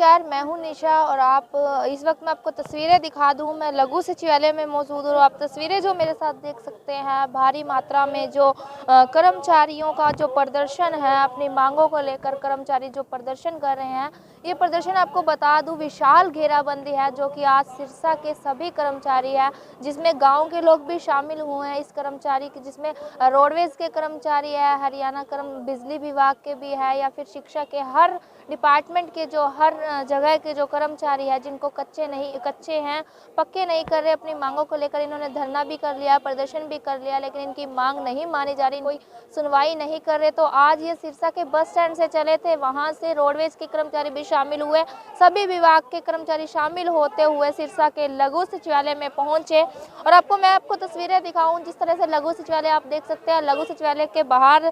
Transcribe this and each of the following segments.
नमस्कार, मैं हूं निशा और आप इस वक्त मैं आपको तस्वीरें दिखा दूं। मैं लघु सचिवालय में मौजूद हूं। आप तस्वीरें जो मेरे साथ देख सकते हैं, भारी मात्रा में जो कर्मचारियों का जो प्रदर्शन है, अपनी मांगों को लेकर कर्मचारी जो प्रदर्शन कर रहे हैं, ये प्रदर्शन आपको बता दूं विशाल घेराबंदी है जो कि आज सिरसा के सभी कर्मचारी है, जिसमें गाँव के लोग भी शामिल हुए हैं इस कर्मचारी की, जिसमें रोडवेज के कर्मचारी है, हरियाणा बिजली विभाग के भी है, या फिर शिक्षा के हर डिपार्टमेंट के जो हर जगह के जो कर्मचारी है, जिनको कच्चे हैं, पक्के नहीं कर रहे, अपनी मांगों को लेकर इन्होंने धरना भी कर लिया, प्रदर्शन भी कर लिया, लेकिन इनकी मांग नहीं मानी जा रही, कोई सुनवाई नहीं कर रहे। तो आज ये सिरसा के बस स्टैंड से चले थे, वहां से रोडवेज के कर्मचारी भी शामिल हुए, सभी विभाग के कर्मचारी शामिल होते हुए सिरसा के लघु सचिवालय में पहुंचे। और मैं आपको तस्वीरें दिखाऊं जिस तरह से लघु सचिवालय आप देख सकते हैं। लघु सचिवालय के बाहर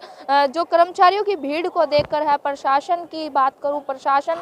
जो कर्मचारियों की भीड़ को देखकर है, प्रशासन की बात करूं, प्रशासन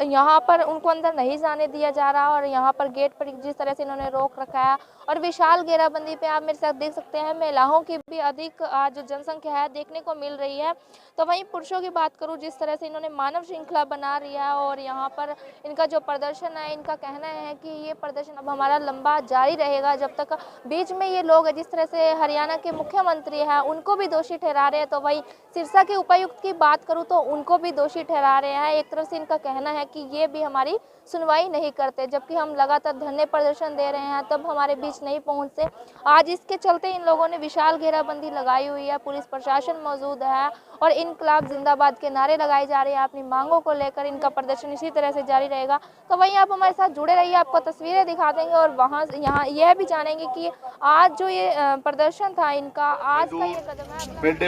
यहाँ पर उनको अंदर नहीं जाने दिया जा रहा और यहाँ पर गेट पर जिस तरह से इन्होंने रोक रखा है। और विशाल घेराबंदी पे आप मेरे साथ देख सकते हैं, महिलाओं की भी अधिक आज जनसंख्या है देखने को मिल रही है। तो वहीं पुरुषों की बात करूं, जिस तरह से इन्होंने मानव श्रृंखला बना रही है और यहाँ पर इनका जो प्रदर्शन है, इनका कहना है कि ये प्रदर्शन अब हमारा लंबा जारी रहेगा जब तक बीच में ये लोग जिस तरह से हरियाणा के मुख्यमंत्री हैं उनको भी दोषी ठहरा रहे हैं। तो वहीं सिरसा के उपायुक्त की बात करूं तो उनको भी दोषी ठहरा रहे हैं। एक तरफ से इनका कहना है कि ये भी हमारी सुनवाई नहीं करते, जबकि हम लगातार धरने प्रदर्शन दे रहे हैं तब हमारे बीच नहीं पहुंचते। आज इसके चलते इन लोगों ने विशाल घेराबंदी लगाई हुई है, पुलिस प्रशासन मौजूद है और इनकलाब जिंदाबाद के नारे लगाए जा रहे हैं। अपनी मांगों को लेकर इनका प्रदर्शन इसी तरह से जारी रहेगा। तो वहीं आप हमारे साथ जुड़े रहिए, आपको तस्वीरें दिखा देंगे और यहाँ यह भी जानेंगे कि आज जो ये प्रदर्शन था इनका, आज का ये कदम है। मिड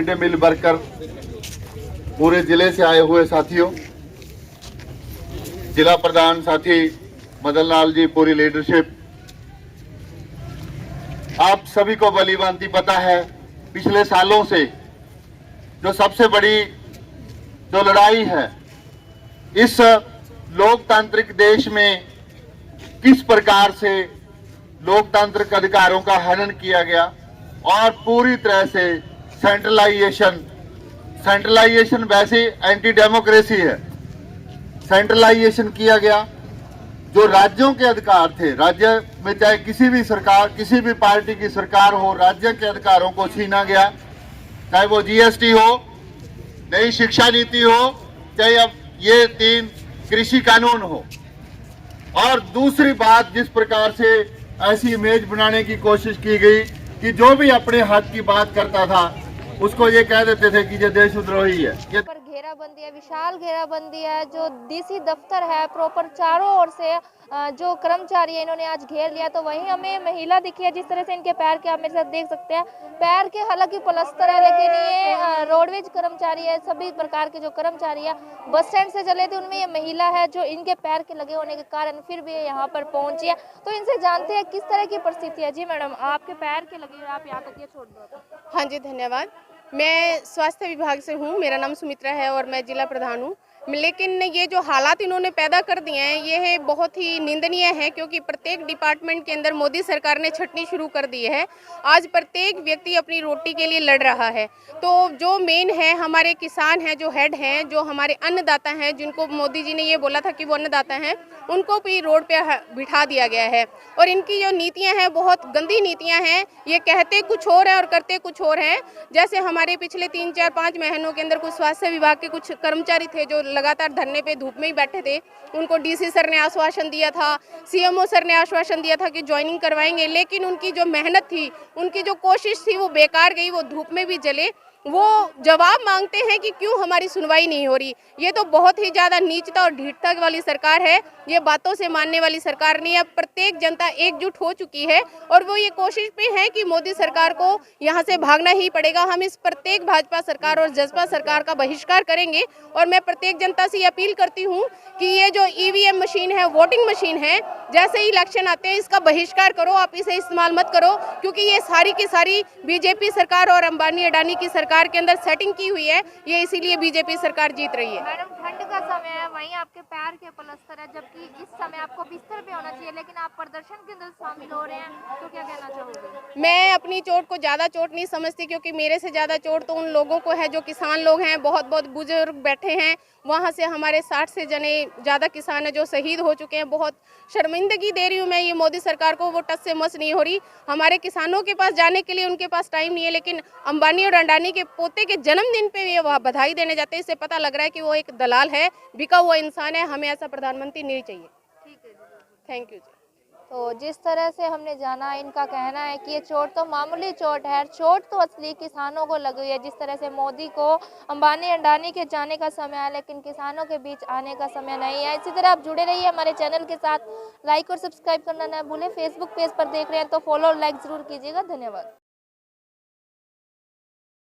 डे मील वर्कर पूरे जिले से आए हुए साथियों, जिला प्रधान साथी मदन लाल जी, पूरी लीडरशिप, आप सभी को भली भांति पता है पिछले सालों से जो सबसे बड़ी जो लड़ाई है इस लोकतांत्रिक देश में, किस प्रकार से लोकतांत्रिक अधिकारों का हनन किया गया और पूरी तरह से सेंट्रलाइजेशन वैसे एंटी डेमोक्रेसी है, सेंट्रलाइजेशन किया गया। जो राज्यों के अधिकार थे, राज्य में चाहे किसी भी सरकार, किसी भी पार्टी की सरकार हो, राज्य के अधिकारों को छीना गया, चाहे वो जीएसटी हो, नई शिक्षा नीति हो, चाहे अब ये 3 कृषि कानून हो। और दूसरी बात, जिस प्रकार से ऐसी इमेज बनाने की कोशिश की गई कि जो भी अपने हक की बात करता था उसको ये कह देते थे कि ये देशद्रोही है। ये घेराबंदी है, विशाल घेराबंदी है, जो डीसी दफ्तर है प्रॉपर चारों ओर से जो कर्मचारी है इन्होंने आज घेर लिया। तो वहीं हमें महिला दिखी है, जिस तरह से इनके पैर के आप मेरे साथ देख सकते हैं, पैर के हालांकि प्लास्टर है, लेकिन ये रोडवेज कर्मचारी है, सभी प्रकार के जो कर्मचारी है बस स्टैंड से चले थे, उनमें ये महिला है जो इनके पैर के लगे होने के कारण फिर भी यहाँ पर पहुंची है। तो इनसे जानते हैं किस तरह की परिस्थिति है। जी मैडम, आपके पैर के लगे, आप यहाँ तक ये छोड़ दो। हाँ जी, धन्यवाद। मैं स्वास्थ्य विभाग से हूँ, मेरा नाम सुमित्रा है और मैं जिला प्रधान हूँ। लेकिन ये जो हालात इन्होंने पैदा कर दिए हैं ये बहुत ही निंदनीय है, क्योंकि प्रत्येक डिपार्टमेंट के अंदर मोदी सरकार ने छटनी शुरू कर दी है। आज प्रत्येक व्यक्ति अपनी रोटी के लिए लड़ रहा है। तो जो मेन है, हमारे किसान हैं, जो हेड हैं, जो हमारे अन्नदाता हैं, जिनको मोदी जी ने ये बोला था कि वो अन्नदाता हैं, उनको भी रोड पे बिठा दिया गया है। और इनकी जो नीतियाँ हैं बहुत गंदी नीतियाँ हैं। ये कहते कुछ और है और करते कुछ और हैं। जैसे हमारे पिछले 3, 4, 5 महीनों के अंदर कुछ स्वास्थ्य विभाग के कुछ कर्मचारी थे जो लगातार धरने पे धूप में ही बैठे थे। उनको डीसी सर ने आश्वासन दिया था, सीएमओ सर ने आश्वासन दिया था कि ज्वाइनिंग करवाएंगे, लेकिन उनकी जो मेहनत थी, उनकी जो कोशिश थी वो बेकार गई। वो धूप में भी जले। वो जवाब मांगते हैं कि क्यों हमारी सुनवाई नहीं हो रही। ये तो बहुत ही ज़्यादा नीचता और ढीठता वाली सरकार है। ये बातों से मानने वाली सरकार नहीं है। प्रत्येक जनता एकजुट हो चुकी है और वो ये कोशिश पे है कि मोदी सरकार को यहाँ से भागना ही पड़ेगा। हम इस प्रत्येक भाजपा सरकार और जसपा सरकार का बहिष्कार करेंगे। और मैं प्रत्येक जनता से ये अपील करती हूँ कि ये जो ईवीएम मशीन है, वोटिंग मशीन है, जैसे ही इलेक्शन आते हैं इसका बहिष्कार करो, आप इसे इस्तेमाल मत करो, क्योंकि ये सारी की सारी बीजेपी सरकार और अंबानी अडानी की सरकार के अंदर सेटिंग की हुई है। ये इसीलिए बीजेपी सरकार जीत रही है। मैडम, ठंड का समय है, वहीं आपके पैर के प्लास्टर है, जबकि इस समय आपको बिस्तर पे होना चाहिए, लेकिन आप प्रदर्शन के अंदर शामिल हो रहे हैं, तो क्या कहना चाहोगे? मैं अपनी चोट को ज़्यादा चोट नहीं समझती, क्योंकि मेरे से ज़्यादा चोट तो उन लोगों को है जो किसान लोग हैं, बहुत बहुत बुजुर्ग बैठे हैं। वहाँ से हमारे 60 से जने ज़्यादा किसान हैं जो शहीद हो चुके हैं। बहुत शर्मिंदगी दे रही हूँ मैं ये मोदी सरकार को, वो टस से मस नहीं हो रही। हमारे किसानों के पास जाने के लिए उनके पास टाइम नहीं है, लेकिन अंबानी और अडानी के पोते के जन्मदिन पे ये वह बधाई देने जाते हैं। इससे पता लग रहा है कि वो एक दलाल है, बिका हुआ इंसान है। हमें ऐसा प्रधानमंत्री नहीं चाहिए। ठीक है जी। थैंक यू जी। तो जिस तरह से हमने जाना, इनका कहना है कि ये चोट तो मामूली चोट है, चोट तो असली किसानों को लग गई है। जिस तरह से मोदी को अंबानी अडानी के जाने का समय है, लेकिन किसानों के बीच आने का समय नहीं है। इसी तरह आप जुड़े रहिए हमारे चैनल के साथ, लाइक और सब्सक्राइब करना ना भूलें। फेसबुक पेज पर देख रहे हैं तो फॉलो और लाइक ज़रूर कीजिएगा। धन्यवाद।